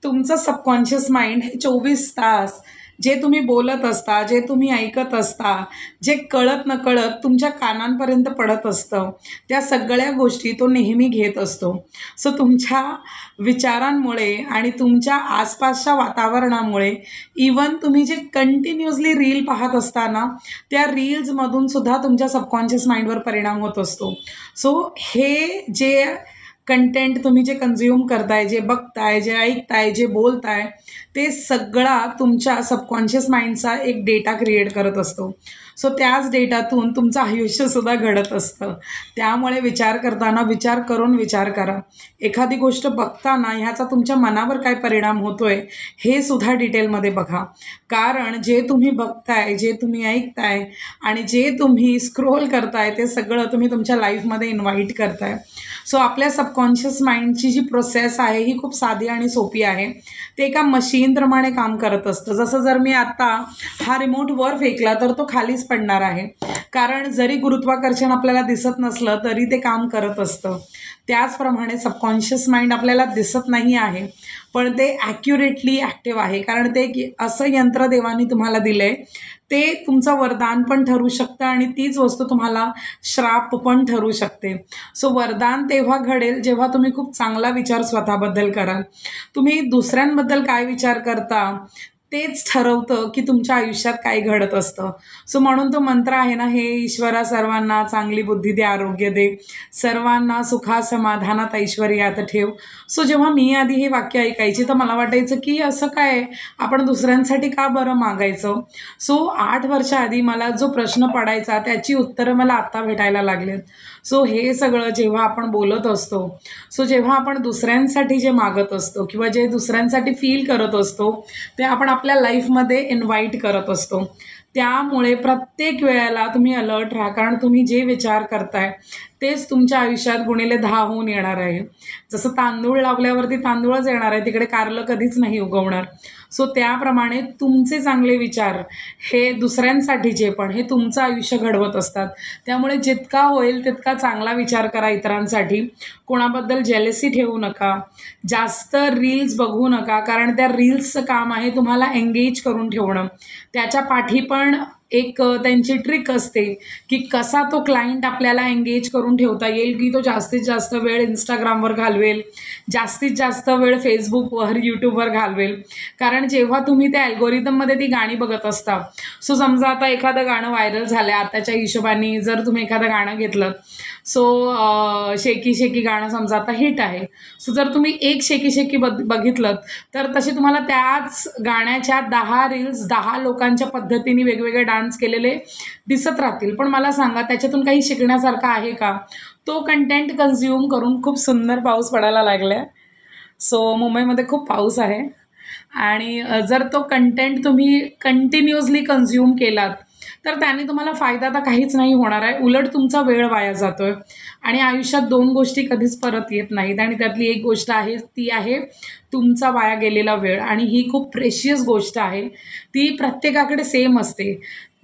तुमचं subconscious mind हे 24 तास जे तुम्ही बोलत असता, जे तुम्ही ऐकत असता, जे कळत नकळत तुमच्या कानांपर्यंत पडत असतं, त्या सगळ्या गोष्टी तो नेहमी घेत असतो. सो तुमच्या विचारांमुळे आणि तुमच्या आसपासच्या वातावरणामुळे इवन तुम्ही जे कंटिन्युअसली रील पाहत असताना त्या रील्समधून सुद्धा तुमच्या सबकॉन्शियस माइंडवर परिणाम होत असतो. सो हे जे कंटेंट तुम्ही जे कन्झ्युम करताय, जे बघताय, जे ऐकताय, जे बोलताय, ते सगळा तुमच्या सबकॉन्शियस माइंडचा एक डेटा क्रिएट करत असतो. सो त्याच डेटातून तुमचं आयुष्यसुद्धा घडत असतं. त्यामुळे विचार करताना विचार करून विचार करा. एखादी गोष्ट बघताना ह्याचा तुमच्या मनावर काय परिणाम होतोय हे सुद्धा डिटेलमध्ये बघा. कारण जे तुम्ही बघताय, जे तुम्ही ऐकताय आणि जे तुम्ही स्क्रोल करताय ते सगळं तुम्ही तुमच्या लाईफमध्ये इन्व्हाइट करताय. सो आपल्या सबकॉन्शियस माइंडची जी प्रोसेस आहे ही खूप साधी आणि सोपी आहे. ते एका मशीनप्रमाणे काम करत असतं. जसं जर मी आत्ता हा रिमोट वर फेकला तर तो खालीच पडणार आहे. कारण जरी गुरुत्वाकर्षण आपल्याला दिसत नसलं तरी ते काम करत असतं. त्याचप्रमाणे सबकॉन्शियस माइंड आपल्याला दिसत नाही आहे, पण ते ॲक्युरेटली ॲक्टिव्ह आहे. कारण ते असं यंत्र देवाने तुम्हाला दिलं आहे, ते तुमचं वरदान पण ठरू शकतं आणि तीच वस्तू तुम्हाला श्राप पण ठरू शकते. सो वरदान तेव्हा घडेल जेव्हा तुम्ही खूप चांगला विचार स्वतःबद्दल कराल. तुम्ही दुसऱ्यांबद्दल काय विचार करता तेच ठरवतं की तुमच्या आयुष्यात काय घडत असतं. सो म्हणून तो मंत्र आहे ना, हे ईश्वरा सर्वांना चांगली बुद्धी दे, आरोग्य दे, सर्वांना सुखा समाधानात ऐश्वर्यात ठेव. सो जेव्हा मी आधी हे वाक्य ऐकायची तर मला वाटायचं की असं काय, आपण दुसऱ्यांसाठी का बरं मागायचं. सो 8 वर्षाआधी मला जो प्रश्न पडायचा त्याची उत्तरं मला आत्ता भेटायला लागलेत. सो हे सगळं जेव्हा आपण बोलत असतो, सो जेव्हा आपण दुसऱ्यांसाठी जे मागत असतो किंवा जे दुसऱ्यांसाठी फील करत असतो ते आपण आपल्या लाईफमध्ये इन्व्हाइट करत असतो. त्यामुळे प्रत्येक वेळेला तुम्ही अलर्ट राहा. कारण तुम्ही जे विचार करताय तेच तुमच्या आयुष्यात गुणिले 10 होऊन येणार आहे. जसं तांदूळ लावल्यावरती तांदूळच येणार आहे, तिकडे कारलं कधीच नाही उगवणार. सो त्याप्रमाणे तुमचे चांगले विचार हे दुसऱ्यांसाठीचे पण हे तुमचं आयुष्य घडवत असतात. त्यामुळे जितका होईल तितका चांगला विचार करा इतरांसाठी. कोणाबद्दल जेलसी ठेवू नका, जास्त रील्स बघू नका. कारण त्या रील्सचं काम आहे तुम्हाला एंगेज करून ठेवणं. त्याच्या पाठी पण एक त्यांची ट्रिक असते की कसा तो क्लायंट आपल्याला एंगेज करून ठेवता येईल, की तो जास्तीत जास्त वेळ इंस्टाग्रामवर घालवेल, जास्तीत जास्त वेळ फेसबुकवर, यूट्यूबवर घालवेल. कारण जेव्हा तुम्ही त्या अल्गोरिदममध्ये ती गाणी बघत असता, सो समजा आता एखादं गाणं व्हायरल झालं आताच्या हिशोबाने, जर तुम्ही एखादं गाणं घेतलं, सो शेकी शेकी गाणं समजा आता हिट आहे. सो जर तुम्ही एक शेकी शेकी बघितलं तर तसे तुम्हाला त्याच गाण्याच्या 10 रील्स 10 लोकांच्या पद्धतीने वेगवेगळे डान्स केलेले दिसत राहतील. पण मला सांगा त्याच्यातून काही शिकण्यासारखं आहे का. तो कंटेंट कन्झ्युम करून खूप सुंदर पाऊस पडायला लागला आहे. सो मुंबईमध्ये खूप पाऊस आहे आणि जर तो कंटेंट तुम्ही कंटिन्युअसली कन्झ्युम केलात तर त्याने तुम्हाला फायदा तर काहीच नाही होणार आहे. उलट तुमचा वेळ वाया जातोय. आणि आयुष्यात 2 गोष्टी कधीच परत येत नाहीत आणि त्यातली एक गोष्ट आहे ती आहे तुमचा वाया गेलेला वेळ. आणि ही खूप प्रेशियस गोष्ट आहे. ती प्रत्येकाकडे सेम असते.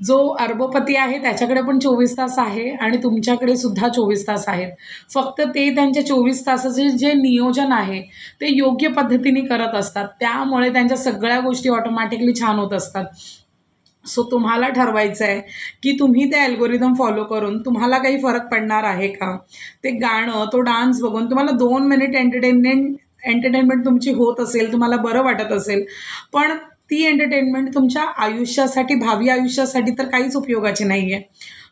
जो अरबोपती आहे त्याच्याकडे पण 24 तास आहे आणि तुमच्याकडे सुद्धा 24 तास आहेत. फक्त ते त्यांच्या 24 तासाचे जे नियोजन आहे ते योग्य पद्धतीने करत असतात. त्यामुळे त्यांच्या सगळ्या गोष्टी ऑटोमॅटिकली छान होत असतात. सो तुम्हाला ठरवायचं आहे की तुम्ही ते अल्गोरिदम फॉलो करून तुम्हाला काही फरक पडणार आहे का. ते गाणं, तो डान्स बघून तुम्हाला 2 मिनिट एंटरटेनमेंट तुमची होत असेल, तुम्हाला बरं वाटत असेल, पण ती एंटरटेनमेंट तुमच्या आयुष्यासाठी, भावी आयुष्यासाठी तर काहीच उपयोगाची नाही आहे.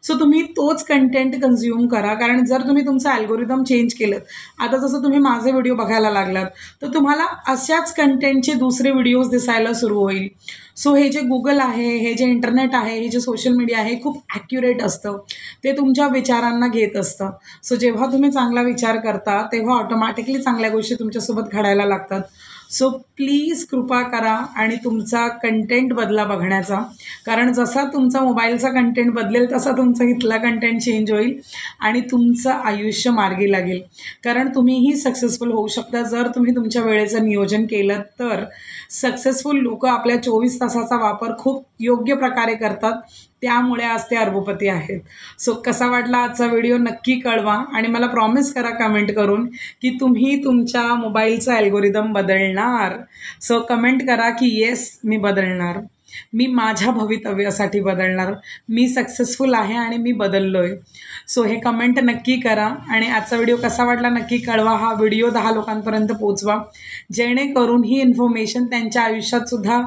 सो तुम्ही तोच कंटेंट कन्झ्युम करा. कारण जर तुम्ही तुमचं अल्गोरिदम चेंज केलं, आता जसं तुम्ही माझे व्हिडिओ बघायला लागलात तर तुम्हाला अशाच कंटेंटचे दुसरे व्हिडिओज दिसायला सुरू होईल. सो हे जे गुगल आहे, हे जे इंटरनेट आहे, हे जे सोशल मीडिया आहे, खूप ॲक्युरेट असतं. ते तुमच्या विचारांना घेत असतं. सो जेव्हा तुम्ही चांगला विचार करता तेव्हा ऑटोमॅटिकली चांगल्या गोष्टी तुमच्यासोबत घडायला लागतात. सो प्लीज कृपा करा आणि तुमचा कंटेंट बदला बघण्याचा. कारण जसा तुमचा मोबाईलचा कंटेंट बदलेल तसा तुमचा इथला कंटेंट चेंज होईल आणि तुमचं आयुष्य मार्गी लागेल. कारण तुम्हीही सक्सेसफुल होऊ शकता जर तुम्ही तुमच्या वेळेचं नियोजन केलं तर. सक्सेसफुल लोक आपल्या 24 तासाचा वापर खूप योग्य प्रकारे करतात. त्यामुळे आज ते अरबोपती आहेत. सो कसा वाटला आजचा व्हिडिओ नक्की कळवा आणि मला प्रॉमिस करा कमेंट करून की तुम्ही तुमच्या मोबाईलचा अल्गोरिदम बदलणार. सो कमेंट करा की येस मी बदलणार, मी माझ्या भवितव्यासाठी बदलणार, मी सक्सेसफुल आहे आणि मी बदललो आहे. सो हे कमेंट नक्की करा आणि आजचा व्हिडिओ कसा वाटला नक्की कळवा. हा व्हिडिओ 10 लोकांपर्यंत पोचवा, जेणेकरून ही इन्फॉर्मेशन त्यांच्या आयुष्यातसुद्धा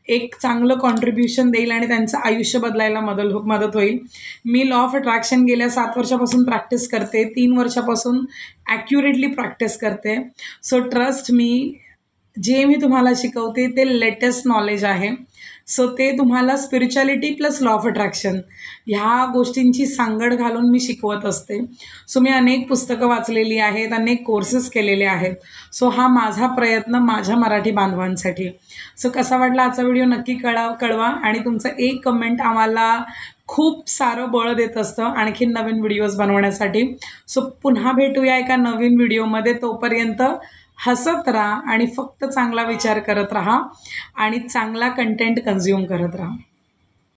एक चांगलं कॉन्ट्रीब्युशन देईल आणि त्यांचं आयुष्य बदलायला मदत होईल. मी लॉ ऑफ अट्रॅक्शन गेल्या 7 वर्षापासून प्रॅक्टिस करते, 3 वर्षापासून ॲक्युरेटली प्रॅक्टिस करते. सो ट्रस्ट मी, जे मी तुम्हाला शिकवते ते लेटेस्ट नॉलेज आहे. सो ते तुम्हाला spirituality plus law of attraction ह्या गोष्टींची सांगड घालून मी शिकवत असते. सो मी अनेक पुस्तकं वाचलेली आहेत, अनेक कोर्सेस केलेले आहेत. सो हा माझा प्रयत्न माझ्या मराठी बांधवांसाठी. सो कसा वाटला आजचा व्हिडिओ नक्की कळवा आणि तुमचं एक कमेंट आम्हाला खूप सारं बळ देत असतं आणखीन नवीन व्हिडिओज बनवण्यासाठी. सो पुन्हा भेटूया एका नवीन व्हिडिओमध्ये. तोपर्यंत हसत राहा आणि फक्त चांगला विचार करत राहा आणि चांगला कंटेंट कन्झ्युम करत राहा.